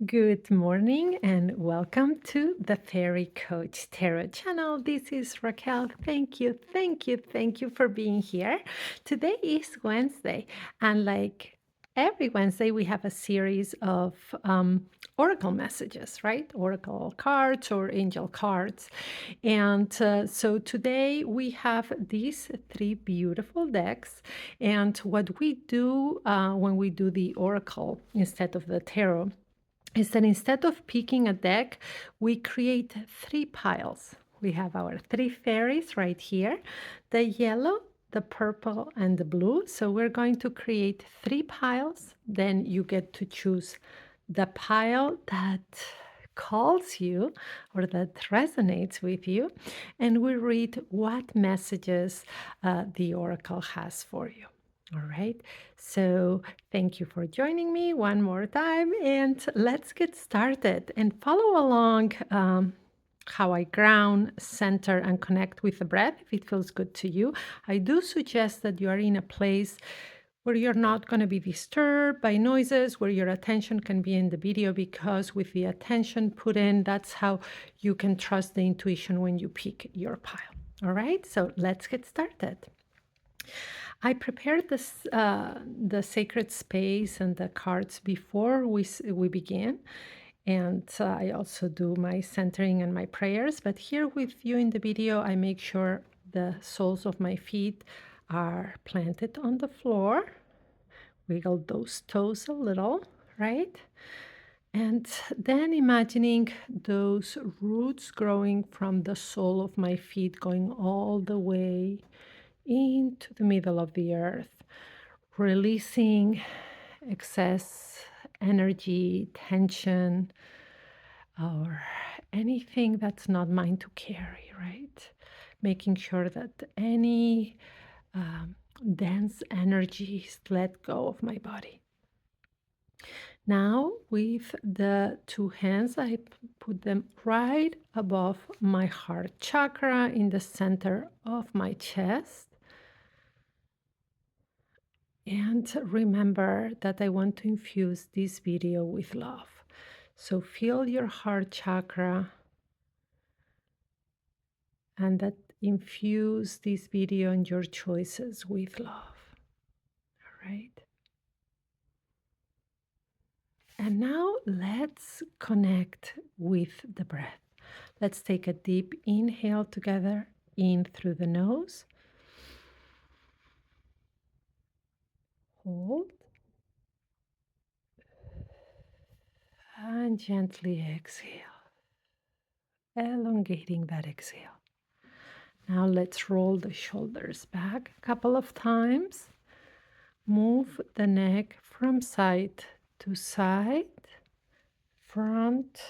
Good morning and welcome to the Fairy Coach Tarot channel. This is Raquel. Thank you for being here. Today is Wednesday, and like every Wednesday, we have a series of oracle messages, right? Oracle cards or angel cards. And so today we have these three beautiful decks. And what we do when we do the oracle instead of the tarot is that instead of picking a deck, we create three piles. We have our three fairies right here, the yellow, the purple, and the blue. So we're going to create three piles. Then you get to choose the pile that calls you or that resonates with you. And we read what messages the oracle has for you. All right. So thank you for joining me one more time, and let's get started and follow along how I ground, center, and connect with the breath if it feels good to you. I do suggest that you are in a place where you're not going to be disturbed by noises, where your attention can be in the video, because with the attention put in, that's how you can trust the intuition when you pick your pile. All right, so let's get started. I prepared this, the sacred space and the cards before we began, and I also do my centering and my prayers. But here with you in the video, I make sure the soles of my feet are planted on the floor. Wiggle those toes a little, right? And then imagining those roots growing from the sole of my feet, going all the way into the middle of the earth, releasing excess energy, tension, or anything that's not mine to carry, right? Making sure that any dense energy is let go of my body. Now, with the two hands, I put them right above my heart chakra in the center of my chest. And remember that I want to infuse this video with love. So feel your heart chakra and that infuse this video and your choices with love. All right. And now let's connect with the breath. Let's take a deep inhale together, in through the nose. Hold. And gently exhale, elongating that exhale. Now let's roll the shoulders back a couple of times. Move the neck from side to side, front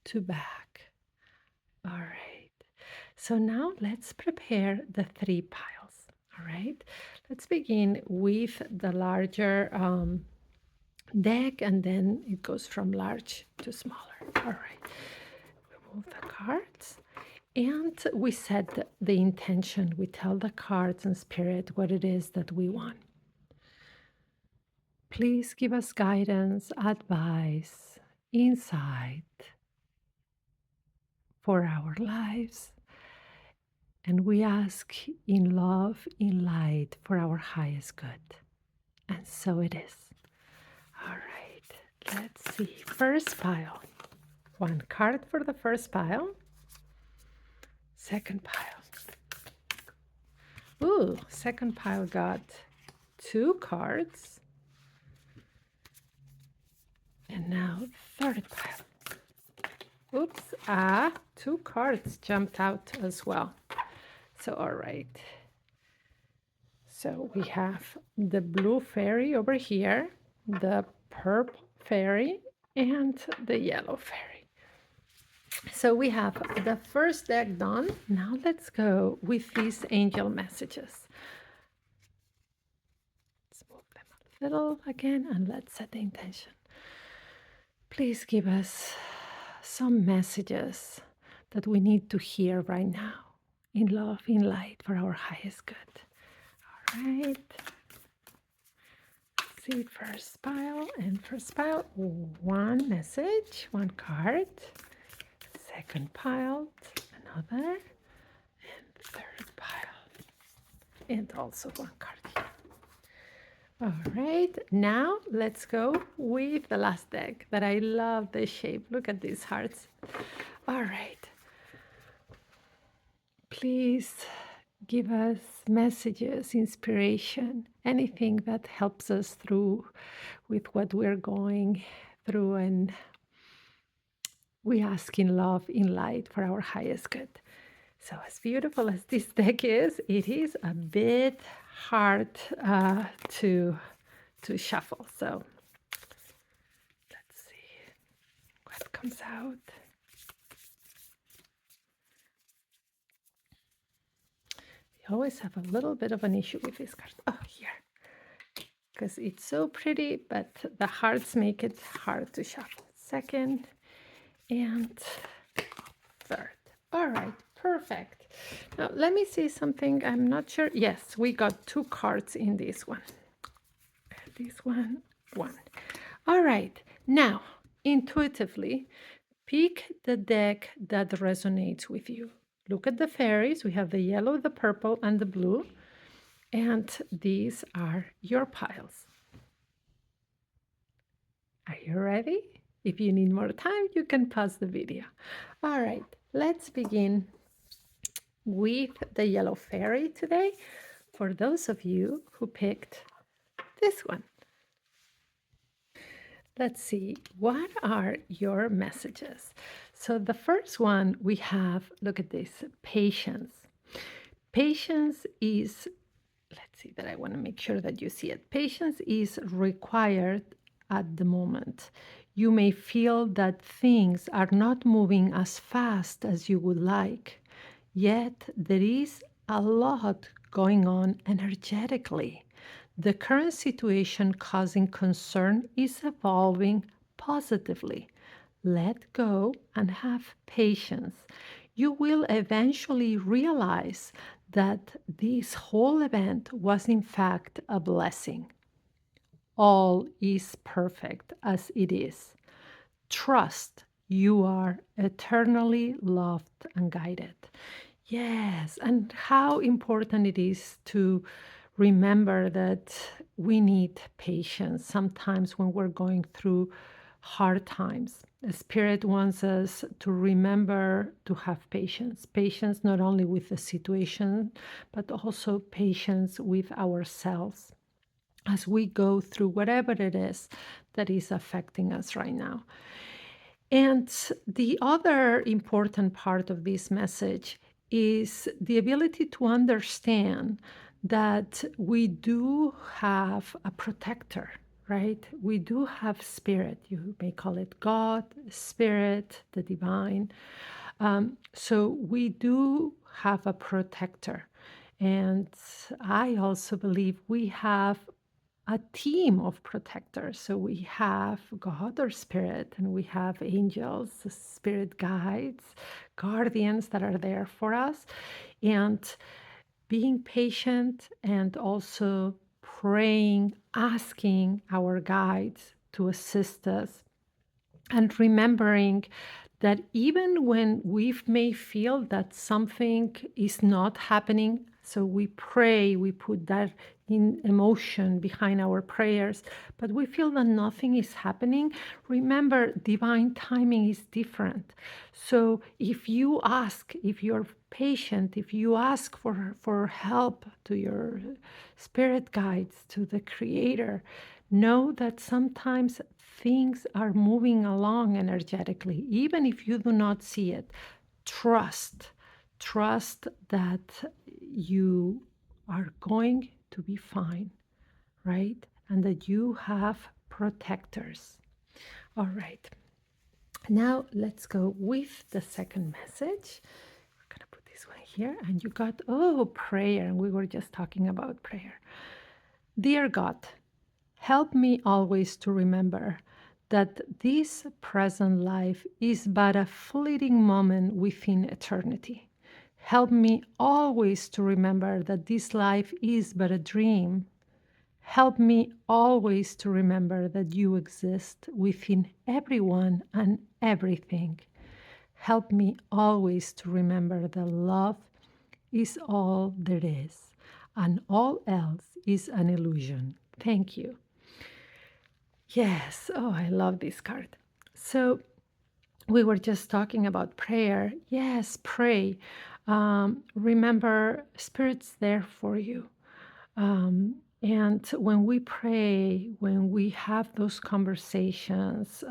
to back. All right. So now let's prepare the three piles. All right. Let's begin with the larger deck, and then it goes from large to smaller. All right. Remove the cards. And we set the intention. We tell the cards and spirit what it is that we want. Please give us guidance, advice, insight for our lives. And we ask in love, in light, for our highest good. And so it is. All right, let's see. First pile. One card for the first pile. Second pile. Ooh, second pile got two cards. And now third pile. Oops, two cards jumped out as well. So, all right. So we have the blue fairy over here, the purple fairy, and the yellow fairy. So we have the first deck done. Now let's go with these angel messages. Let's move them a little again, and let's set the intention. Please give us some messages that we need to hear right now, in love, in light, for our highest good. All right. Let's see, first pile and first pile, one message, one card. Second pile, another, and third pile, and also one card here. All right, now let's go with the last deck that I love the shape. Look at these hearts. All right. Please give us messages, inspiration, anything that helps us through with what we're going through. And we ask in love, in light, for our highest good. So as beautiful as this deck is, it is a bit hard to shuffle. So let's see what comes out. You always have a little bit of an issue with this card. Oh, here. Because it's so pretty, but the hearts make it hard to shuffle. Second and third. All right, perfect. Now, let me see something. I'm not sure. Yes, we got two cards in this one. This one. All right, now, intuitively, pick the deck that resonates with you. Look at the fairies. We have the yellow, the purple, and the blue. And these are your piles. Are you ready? If you need more time, you can pause the video. All right, let's begin with the yellow fairy today for those of you who picked this one. Let's see, what are your messages? So the first one we have, look at this, patience. Patience is, let's see that I want to make sure that you see it. Patience is required at the moment. You may feel that things are not moving as fast as you would like, yet there is a lot going on energetically. The current situation causing concern is evolving positively. Let go and have patience. You will eventually realize that this whole event was in fact a blessing. All is perfect as it is. Trust you are eternally loved and guided. Yes, and how important it is to remember that we need patience sometimes when we're going through hard times. The Spirit wants us to remember to have patience. Patience not only with the situation, but also patience with ourselves as we go through whatever it is that is affecting us right now. And the other important part of this message is the ability to understand that we do have a protector, right? We do have spirit. You may call it God, spirit, the divine. So we do have a protector. And I also believe we have a team of protectors. So we have God or spirit, and we have angels, spirit guides, guardians that are there for us. And being patient and also praying, asking our guides to assist us, and remembering that even when we may feel that something is not happening, so we pray, we put that in emotion behind our prayers, but we feel that nothing is happening, remember, divine timing is different. So if you ask, if you're patient, if you ask for help to your spirit guides, to the Creator, know that sometimes things are moving along energetically, even if you do not see it. Trust that you are going to be fine, right? And that you have protectors. All right. Now let's go with the second message. We're going to put this one here. And you got, prayer. And we were just talking about prayer. Dear God, help me always to remember that this present life is but a fleeting moment within eternity. Help me always to remember that this life is but a dream. Help me always to remember that you exist within everyone and everything. Help me always to remember that love is all there is, and all else is an illusion. Thank you. Yes, oh, I love this card. So, we were just talking about prayer. Yes, pray. Remember, Spirit's there for you. And when we pray, when we have those conversations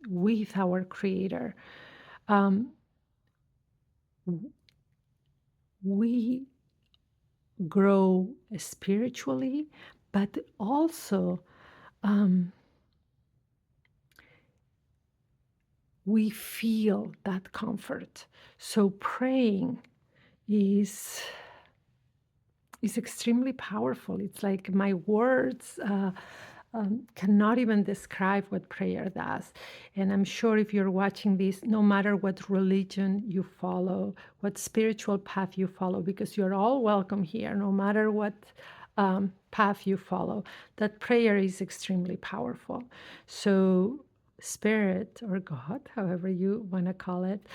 with our Creator, um, we grow spiritually, but also um, we feel that comfort. So praying is is extremely powerful. It's like my words cannot even describe what prayer does. And I'm sure if you're watching this, no matter what religion you follow, what spiritual path you follow, because you're all welcome here, no matter what path you follow, that prayer is extremely powerful. So, Spirit or God, however you want to call it,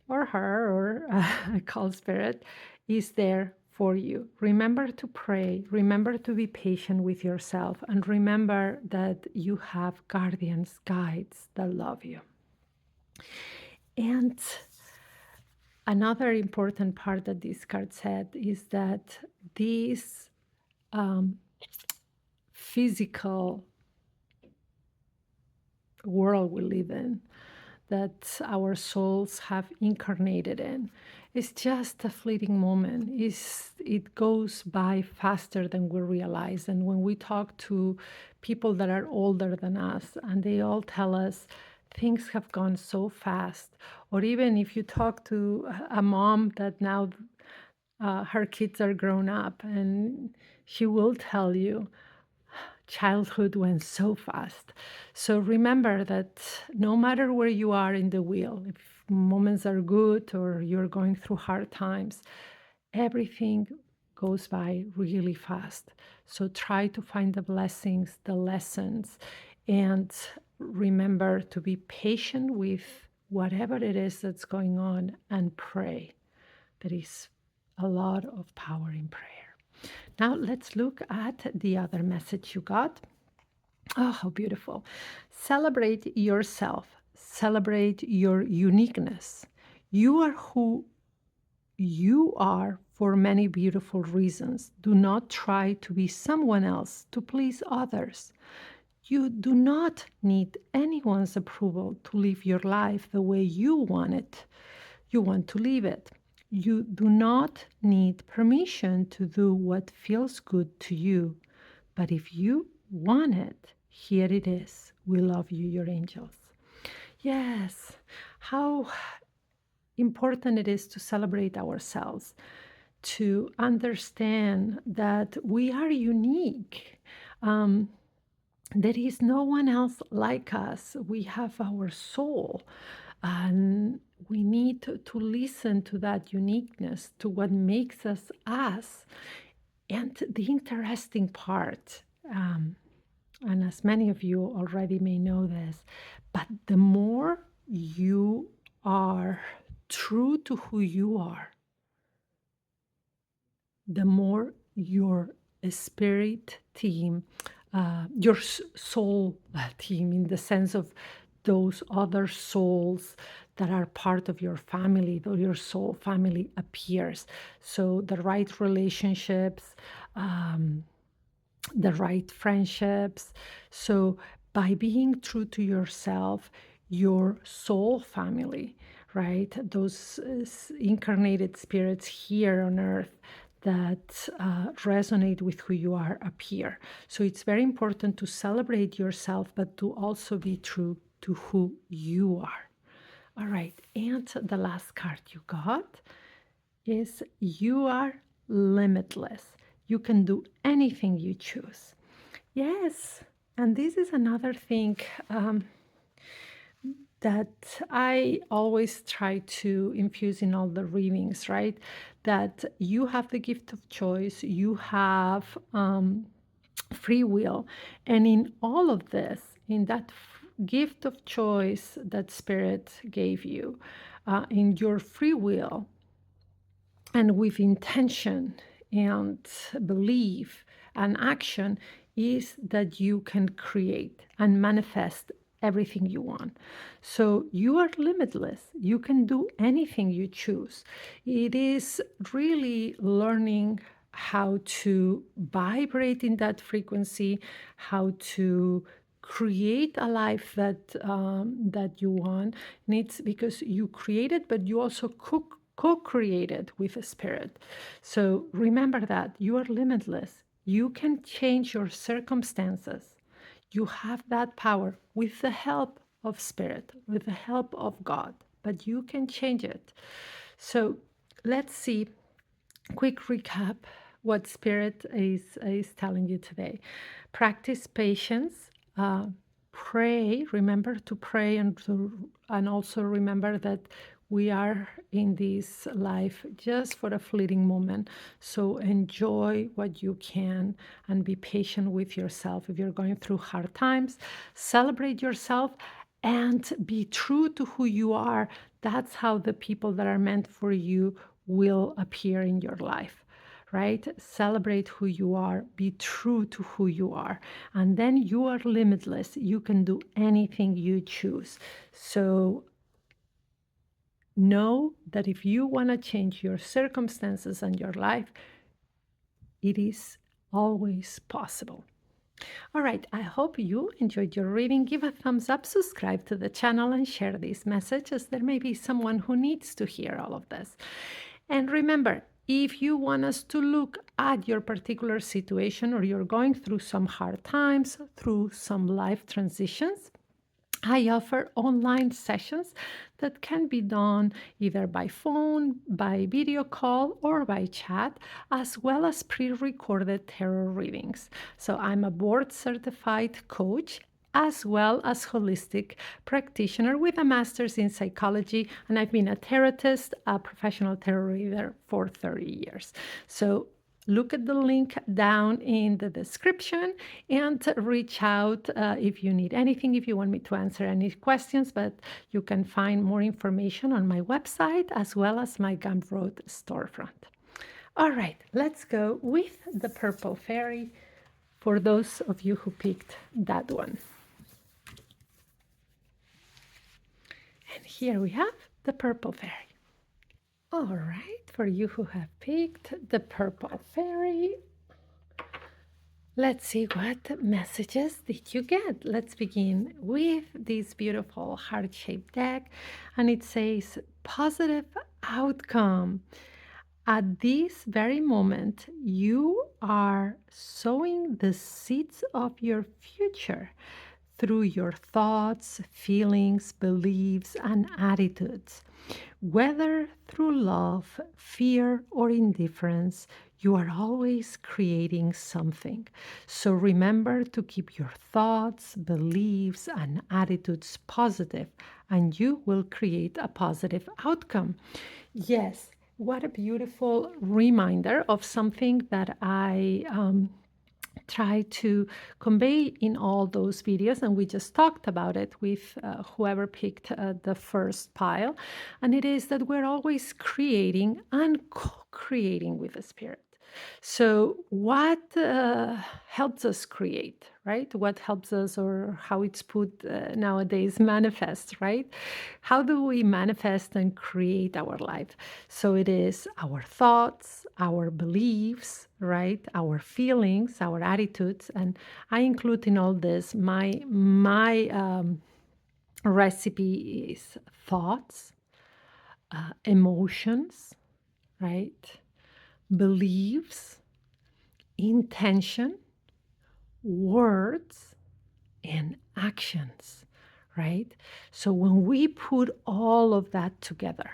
or her, or I call Spirit, is there for you. Remember to pray, remember to be patient with yourself, and remember that you have guardians, guides that love you. And another important part that this card said is that this physical world we live in, that our souls have incarnated in. It's just a fleeting moment. It goes by faster than we realize. And when we talk to people that are older than us, and they all tell us things have gone so fast, or even if you talk to a mom that now her kids are grown up, and she will tell you childhood went so fast. So remember that no matter where you are in the wheel, if moments are good or you're going through hard times, everything goes by really fast. So try to find the blessings, the lessons, and remember to be patient with whatever it is that's going on and pray. There is a lot of power in prayer. Now let's look at the other message you got. Oh, how beautiful. Celebrate yourself, celebrate your uniqueness. You are who you are for many beautiful reasons. Do not try to be someone else to please others. You do not need anyone's approval to live your life the way you want it. You want to live it. You do not need permission to do what feels good to you. But if you want it, here it is. We love you, your angels. Yes, how important it is to celebrate ourselves, to understand that we are unique. There is no one else like us. We have our soul, and we need to listen to that uniqueness, to what makes us us. And the interesting part, and as many of you already may know this, but the more you are true to who you are, the more your spirit team, your soul team, in the sense of those other souls that are part of your family, or your soul family appears. So the right relationships, the right friendships. So by being true to yourself, your soul family, right? Those incarnated spirits here on earth that resonate with who you are appear. So it's very important to celebrate yourself, but to also be true to who you are. All right, and the last card you got is you are limitless. You can do anything you choose. Yes, and this is another thing that I always try to infuse in all the readings, right? That you have the gift of choice. You have free will. And in all of this, in that gift of choice that Spirit gave you, in your free will, and with intention and belief and action, is that you can create and manifest everything you want. So you are limitless. You can do anything you choose. It is really learning how to vibrate in that frequency, how to create a life that you want. And it's because you create it, but you also co-created with a spirit. So remember that you are limitless. You can change your circumstances. You have that power with the help of spirit, with the help of God, but you can change it. So let's see, quick recap what spirit is telling you today. Practice patience. Pray, remember to pray, and also remember that we are in this life just for a fleeting moment. So enjoy what you can and be patient with yourself. If you're going through hard times, celebrate yourself and be true to who you are. That's how the people that are meant for you will appear in your life, right? Celebrate who you are, be true to who you are, and then you are limitless. You can do anything you choose. So know that if you want to change your circumstances and your life, it is always possible. All right, I hope you enjoyed your reading. Give a thumbs up, subscribe to the channel, and share this message, as there may be someone who needs to hear all of this. And remember, if you want us to look at your particular situation, or you're going through some hard times, through some life transitions, I offer online sessions that can be done either by phone, by video call, or by chat, as well as pre-recorded tarot readings. So I'm a board certified coach as well as holistic practitioner with a master's in psychology, and I've been a tarotist, a professional tarot reader for 30 years. So look at the link down in the description and reach out if you need anything, if you want me to answer any questions. But you can find more information on my website as well as my Gumroad storefront. All right, let's go with the Purple Fairy for those of you who picked that one. And here we have the Purple Fairy. All right, for you who have picked the Purple Fairy, let's see what messages did you get. Let's begin with this beautiful heart-shaped deck, and it says positive outcome. At this very moment, you are sowing the seeds of your future through your thoughts, feelings, beliefs, and attitudes. Whether through love, fear, or indifference, you are always creating something. So remember to keep your thoughts, beliefs, and attitudes positive, and you will create a positive outcome. Yes, what a beautiful reminder of something that I try to convey in all those videos, and we just talked about it with whoever picked the first pile, and it is that we're always creating and co-creating with the spirit. So what helps us create, right? What helps us, or how it's put nowadays, manifest, right? How do we manifest and create our life? So it is our thoughts, our beliefs, right? Our feelings, our attitudes, and I include in all this my recipe is thoughts, emotions, right? Beliefs, intention, words, and actions, right? So when we put all of that together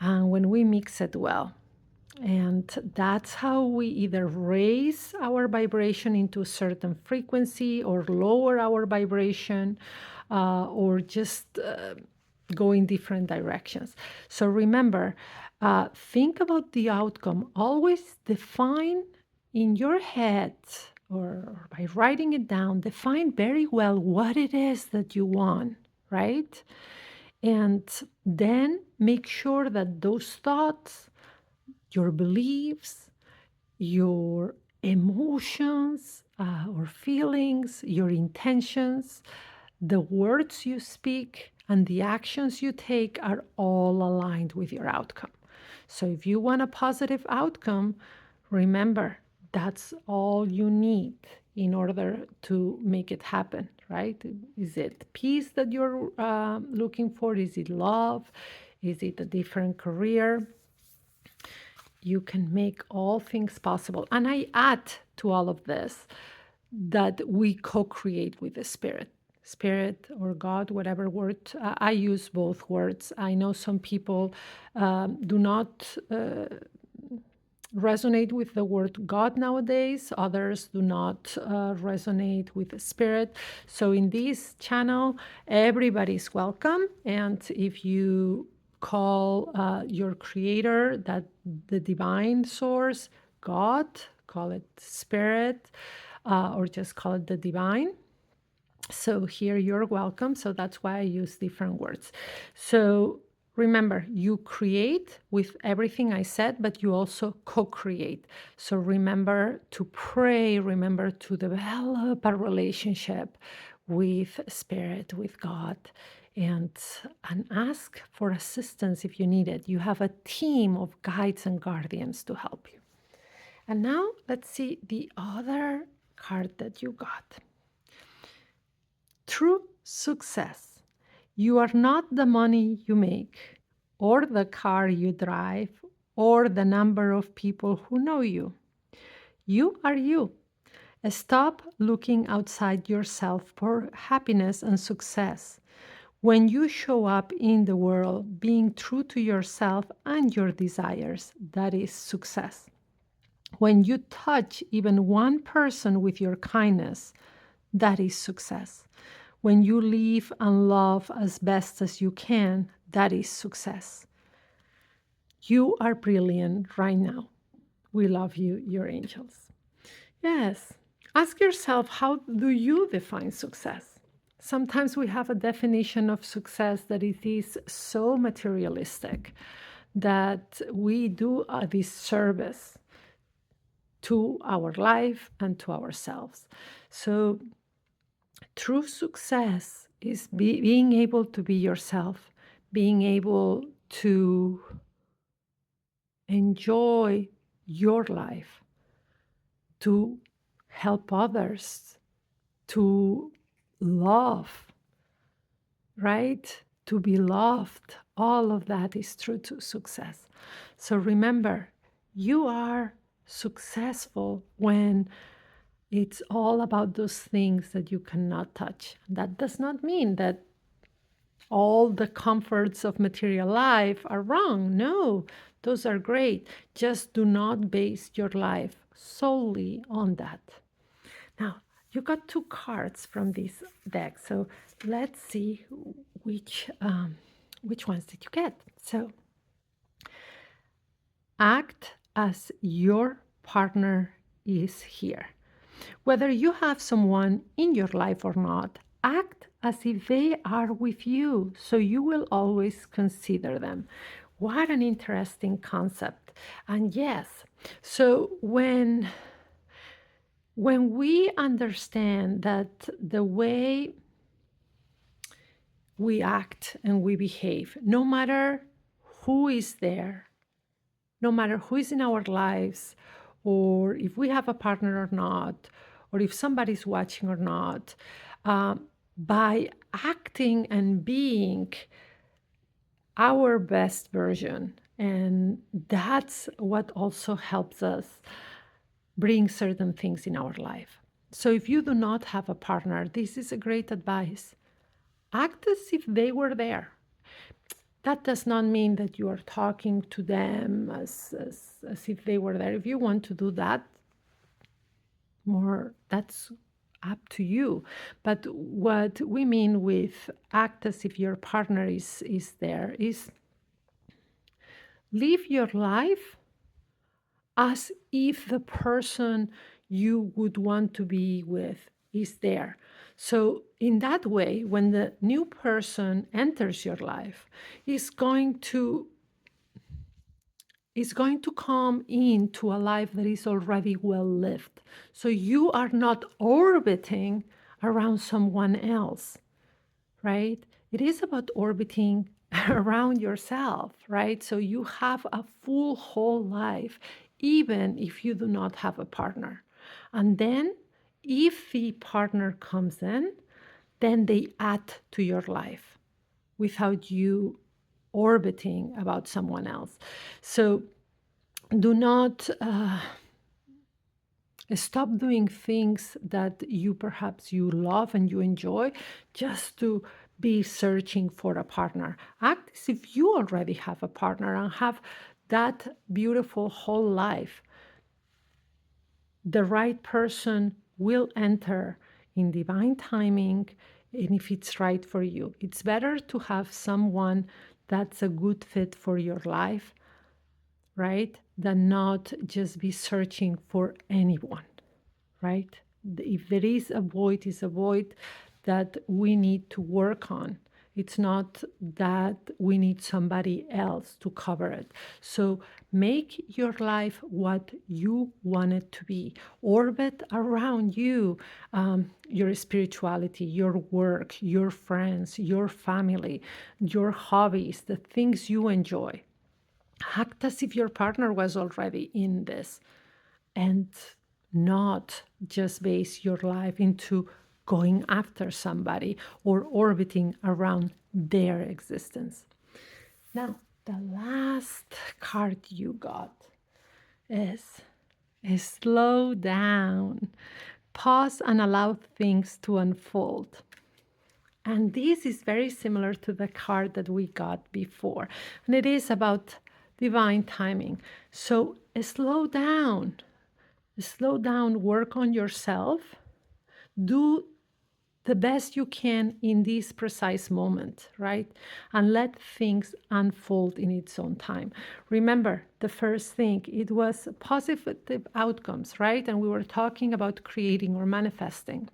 and when we mix it well, and that's how we either raise our vibration into a certain frequency or lower our vibration, or just go in different directions. So remember, think about the outcome. Always define in your head or by writing it down, define very well what it is that you want, right? And then make sure that those thoughts, your beliefs, your emotions or feelings, your intentions, the words you speak, and the actions you take are all aligned with your outcome. So if you want a positive outcome, remember that's all you need in order to make it happen, right? Is it peace that you're looking for? Is it love? Is it a different career? You can make all things possible. And I add to all of this that we co create with the Spirit. Spirit or God, whatever word. I use both words. I know some people do not resonate with the word God nowadays. Others do not resonate with the Spirit. So in this channel, everybody's welcome. And if you call your creator, that the divine source, God, call it Spirit, or just call it the divine. So here you're welcome. So that's why I use different words. So remember, you create with everything I said, but you also co-create. So remember to pray, remember to develop a relationship with Spirit, with God, and ask for assistance if you need it. You have a team of guides and guardians to help you. And now let's see the other card that you got. True success. You are not the money you make, or the car you drive, or the number of people who know you. You are you. Stop looking outside yourself for happiness and success. When you show up in the world being true to yourself and your desires, that is success. When you touch even one person with your kindness, that is success. When you live and love as best as you can, that is success. You are brilliant right now. We love you, your angels. Yes. Ask yourself, how do you define success? Sometimes we have a definition of success that it is so materialistic that we do a disservice to our life and to ourselves. So true success is being able to be yourself, being able to enjoy your life, to help others, to love, right? To be loved. All of that is true to success. So remember, you are successful when it's all about those things that you cannot touch. That does not mean that all the comforts of material life are wrong. No, those are great. Just do not base your life solely on that. Now, you got two cards from this deck, so let's see which ones did you get. So, act as your partner is here. Whether you have someone in your life or not, act as if they are with you, so you will always consider them. What an interesting concept. And yes, so when we understand that the way we act and we behave, no matter who is there, no matter who is in our lives, or if we have a partner or not, or if somebody's watching or not, by acting and being our best version. And that's what also helps us bring certain things in our life. So if you do not have a partner, this is a great advice. Act as if they were there. That does not mean that you are talking to them as if they were there. If you want to do that, more, that's up to you. But what we mean with act as if your partner is there is live your life as if the person you would want to be with is there. So, in that way, when the new person enters your life, is going to is going to come into a life that is already well lived. So you are not orbiting around someone else, right? It is about orbiting around yourself, right? So you have a full whole life, even if you do not have a partner. And then if the partner comes in, then they add to your life without you orbiting about someone else. So do not stop doing things that you perhaps you love and you enjoy just to be searching for a partner. Act as if you already have a partner and have that beautiful whole life. The right person will enter in divine timing, and if it's right for you. It's better to have someone that's a good fit for your life, right? Than not just be searching for anyone, right? If there is a void, is a void that we need to work on. It's not that we need somebody else to cover it. So make your life what you want it to be. Orbit around you, your spirituality, your work, your friends, your family, your hobbies, the things you enjoy. Act as if your partner was already in this, and not just base your life into going after somebody or orbiting around their existence. Now, the last card you got is slow down, pause, and allow things to unfold. And this is very similar to the card that we got before. And it is about divine timing. So slow down, work on yourself, do the best you can in this precise moment, right? And let things unfold in its own time. Remember, the first thing, it was positive outcomes, right? And we were talking about creating or manifesting.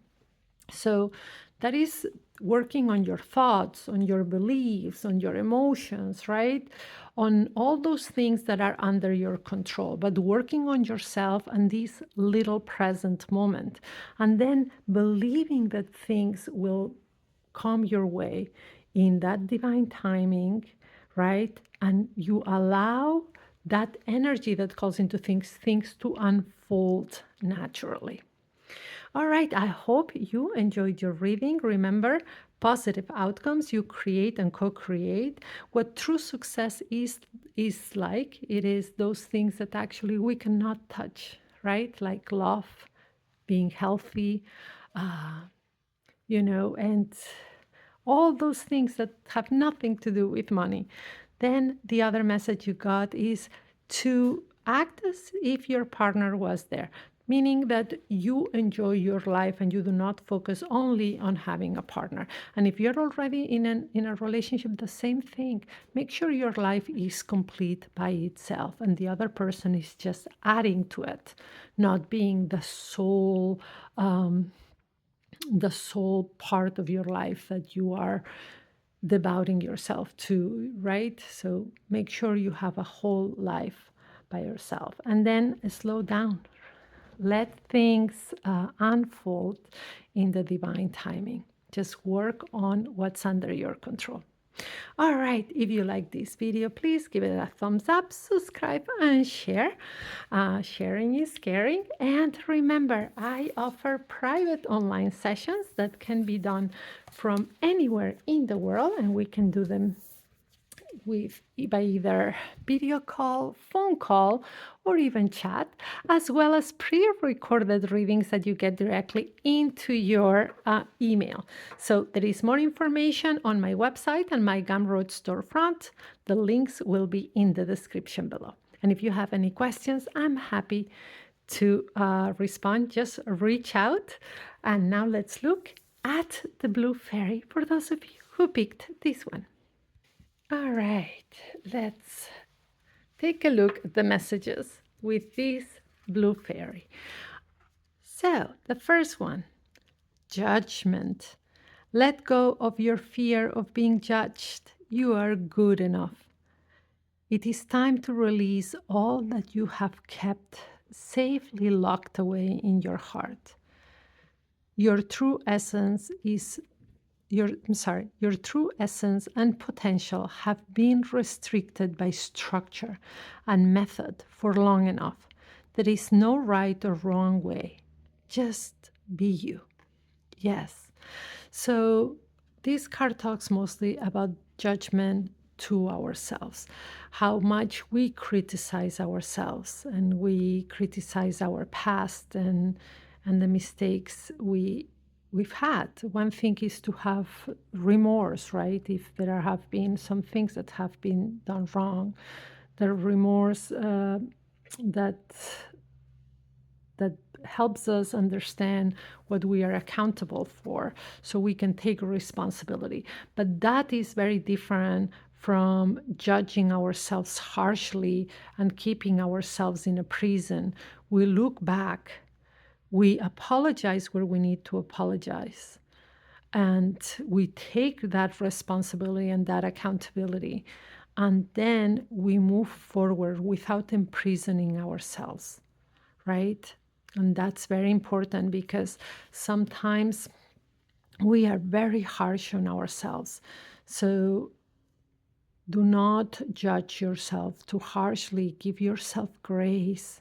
So that is working on your thoughts, on your beliefs, on your emotions, right? On all those things that are under your control, but working on yourself and this little present moment. And then believing that things will come your way in that divine timing, right? And you allow that energy that calls into things to unfold naturally. All right, I hope you enjoyed your reading. Remember, positive outcomes you create and co-create. What true success is like, it is those things that actually we cannot touch, right? Like love, being healthy, uh, and all those things that have nothing to do with money. Then the other message you got is to act as if your partner was there, meaning that you enjoy your life and you do not focus only on having a partner. And if you're already in a relationship, the same thing. Make sure your life is complete by itself and the other person is just adding to it, not being the sole part of your life that you are devoting yourself to, right? So make sure you have a whole life by yourself. And then slow down. Let things unfold in the divine timing. Just work on what's under your control. All right, if you like this video, please give it a thumbs up, subscribe, and share. Sharing is caring. And remember, I offer private online sessions that can be done from anywhere in the world, and we can do them with by either video call, phone call, or even chat, as well as pre-recorded readings that you get directly into your email. So there is more information on my website and my Gumroad storefront. The links will be in the description below. And if you have any questions, I'm happy to respond. Just reach out. And now let's look at the blue fairy for those of you who picked this one. All right, let's take a look at the messages with this blue fairy. So, the first one, judgment. Let go of your fear of being judged. You are good enough. It is time to release all that you have kept safely locked away in your heart. Your true essence is your true essence and potential have been restricted by structure and method for long enough. There is no right or wrong way. Just be you. Yes. So this card talks mostly about judgment to ourselves, how much we criticize ourselves and we criticize our past and the mistakes we've had. One thing is to have remorse, right? If there have been some things that have been done wrong, the remorse that that helps us understand what we are accountable for so we can take responsibility. But that is very different from judging ourselves harshly and keeping ourselves in a prison. We look back, we apologize where we need to apologize, and we take that responsibility and that accountability. And then we move forward without imprisoning ourselves, right? And that's very important because sometimes we are very harsh on ourselves. So do not judge yourself too harshly. Give yourself grace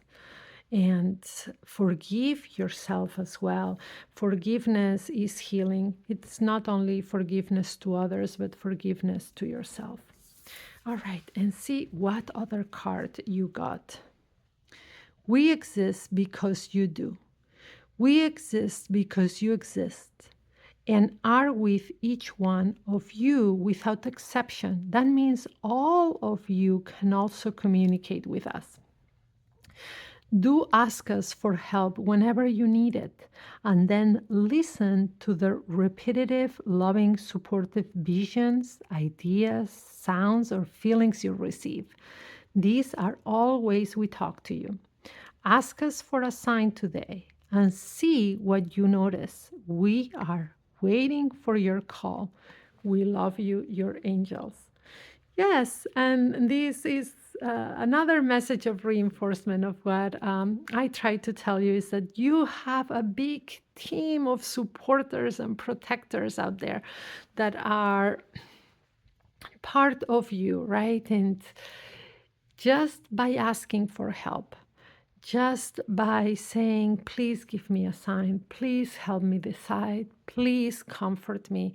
and forgive yourself as well. Forgiveness is healing. It's not only forgiveness to others, but forgiveness to yourself. All right, and see what other card you got. We exist because you do. We exist because you exist and are with each one of you without exception. That means all of you can also communicate with us. Do ask us for help whenever you need it, and then listen to the repetitive, loving, supportive visions, ideas, sounds, or feelings you receive. These are all ways we talk to you. Ask us for a sign today and see what you notice. We are waiting for your call. We love you, your angels. Yes, and this is another message of reinforcement of what I try to tell you is that you have a big team of supporters and protectors out there that are part of you, right? And just by asking for help, just by saying, please give me a sign, please help me decide, please comfort me,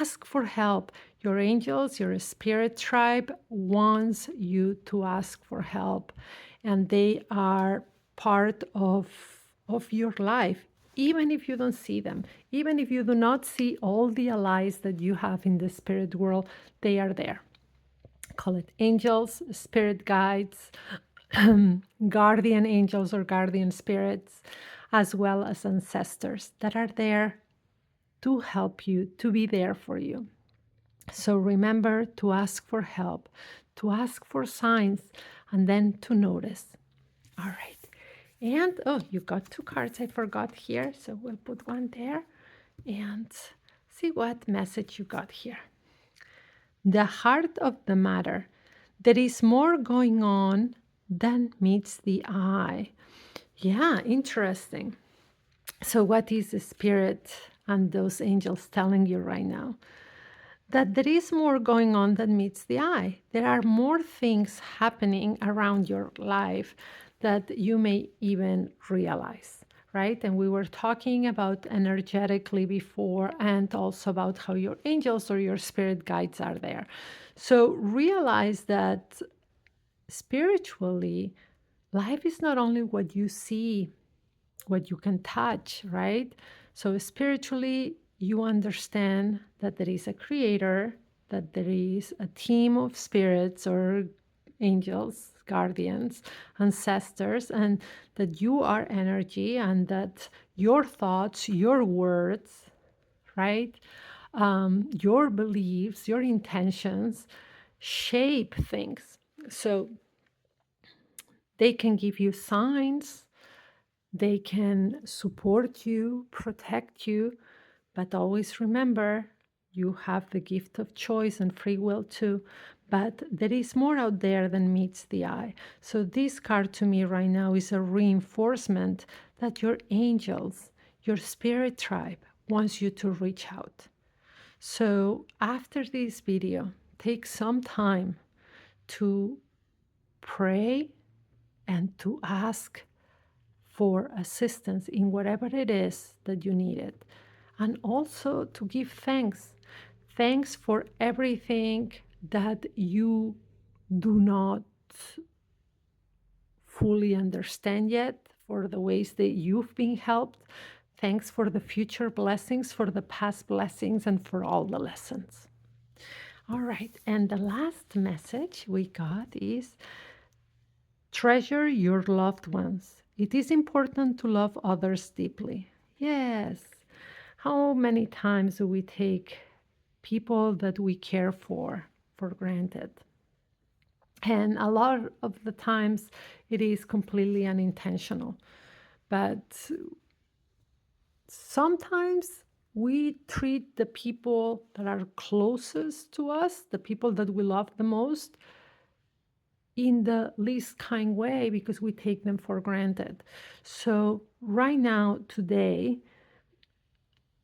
ask for help. Your angels, your spirit tribe wants you to ask for help, and they are part of your life. Even if you don't see them, even if you do not see all the allies that you have in the spirit world, they are there. Call it angels, spirit guides, guardian angels or guardian spirits, as well as ancestors that are there to help you, to be there for you. So remember to ask for help, to ask for signs, and then to notice. All right. And oh, you got two cards I forgot here. So we'll put one there and see what message you got here. The heart of the matter. There is more going on than meets the eye. Yeah, interesting. So, what is the spirit and those angels telling you right now? That there is more going on than meets the eye. There are more things happening around your life that you may even realize, right? And we were talking about energetically before and also about how your angels or your spirit guides are there. So realize that spiritually, life is not only what you see, what you can touch, right? So spiritually, you understand that there is a creator, that there is a team of spirits or angels, guardians, ancestors, and that you are energy and that your thoughts, your words, right? Your beliefs, your intentions shape things. So they can give you signs, They can support you, protect you, but always remember you have the gift of choice and free will too. But there is more out there than meets the eye. So, this card to me right now is a reinforcement that your angels, your spirit tribe, wants you to reach out. So, after this video, take some time to pray and to ask for assistance in whatever it is that you needed, and also to give thanks. Thanks for everything that you do not fully understand yet, for the ways that you've been helped. Thanks for the future blessings, for the past blessings, and for all the lessons. All right, and the last message we got is treasure your loved ones. It is important to love others deeply. Yes. How many times do we take people that we care for granted? And a lot of the times it is completely unintentional. But sometimes we treat the people that are closest to us, the people that we love the most, in the least kind way because we take them for granted. So, right now, today,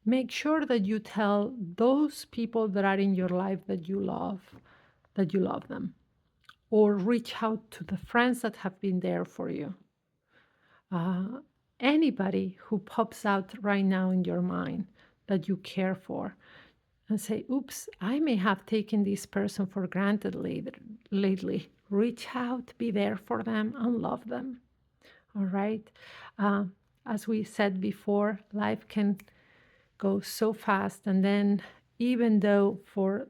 make sure that you tell those people that are in your life that you love them, or reach out to the friends that have been there for you. Uh, Anybody who pops out right now in your mind that you care for, and say, oops, I may have taken this person for granted lately. Reach out, be there for them, and love them. All right. Uh, as we said before, life can go so fast, and then even though for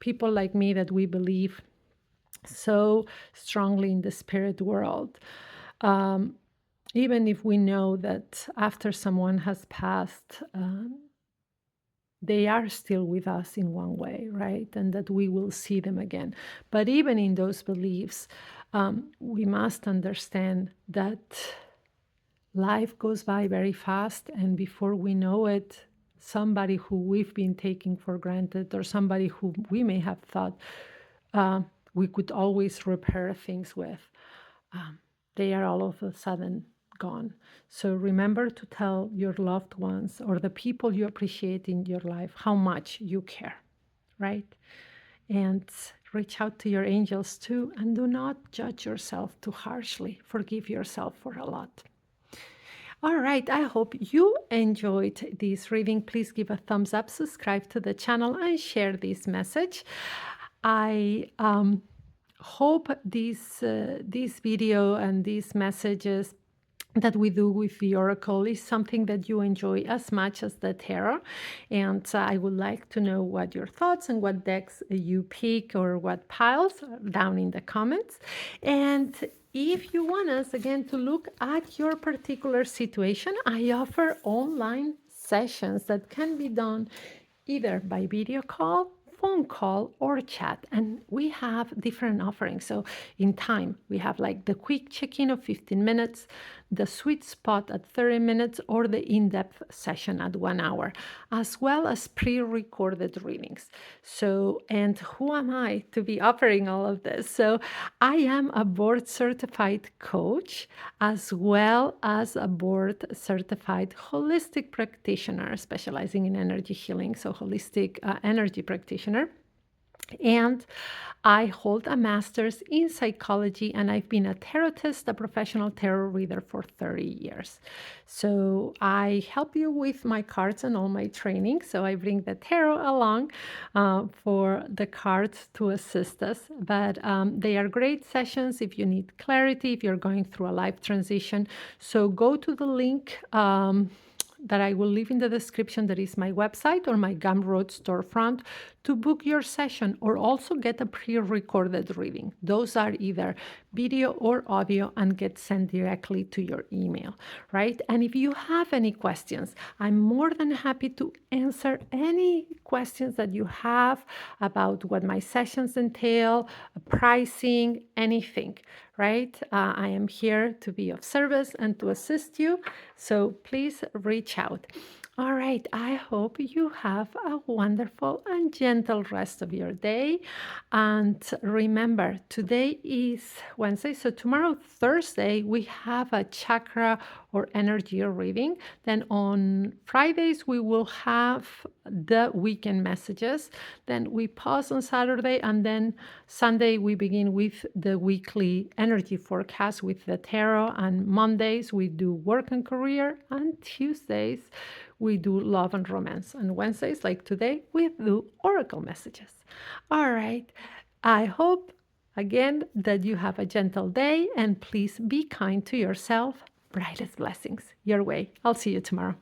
people like me that we believe so strongly in the spirit world, um, even if we know that after someone has passed, they are still with us in one way, right? And that we will see them again. But even in those beliefs, we must understand that life goes by very fast, and before we know it, somebody who we've been taking for granted, or somebody who we may have thought uh, we could always repair things with, they are all of a sudden gone. So remember to tell your loved ones or the people you appreciate in your life how much you care, right? And reach out to your angels too, and do not judge yourself too harshly. Forgive yourself for a lot. All right, I hope you enjoyed this reading. Please give a thumbs up, subscribe to the channel, and share this message. I hope this video and these messages that we do with the Oracle is something that you enjoy as much as the tarot. And I would like to know what your thoughts and what decks you pick or what piles down in the comments. And if you want us, again, to look at your particular situation, I offer online sessions that can be done either by video call, phone call, or chat. And we have different offerings. So in time, we have like the quick check-in of 15 minutes, the sweet spot at 30 minutes, or the in-depth session at 1 hour, as well as pre-recorded readings. So, and who am I to be offering all of this? So I am a board certified coach, as well as a board certified holistic practitioner specializing in energy healing. So holistic energy practitioner. And I hold a master's in psychology, and I've been a tarotist, a professional tarot reader for 30 years. So I help you with my cards and all my training. So I bring the tarot along for the cards to assist us. But they are great sessions if you need clarity, if you're going through a life transition. So go to the link that I will leave in the description. That is my website or my Gumroad storefront to book your session or also get a pre-recorded reading. Those are either video or audio and get sent directly to your email, right? And if you have any questions, I'm more than happy to answer any questions that you have about what my sessions entail, pricing, anything, right? I am here to be of service and to assist you. So please reach out. All right, I hope you have a wonderful and gentle rest of your day. And remember, today is Wednesday, so tomorrow, Thursday, we have a chakra or energy reading. Then on Fridays, we will have the weekend messages. Then we pause on Saturday, and then Sunday, we begin with the weekly energy forecast with the tarot. And Mondays, we do work and career, and Tuesdays, we do love and romance. And Wednesdays, like today, we do oracle messages. All right. I hope, again, that you have a gentle day, and please be kind to yourself. Brightest blessings your way. I'll see you tomorrow.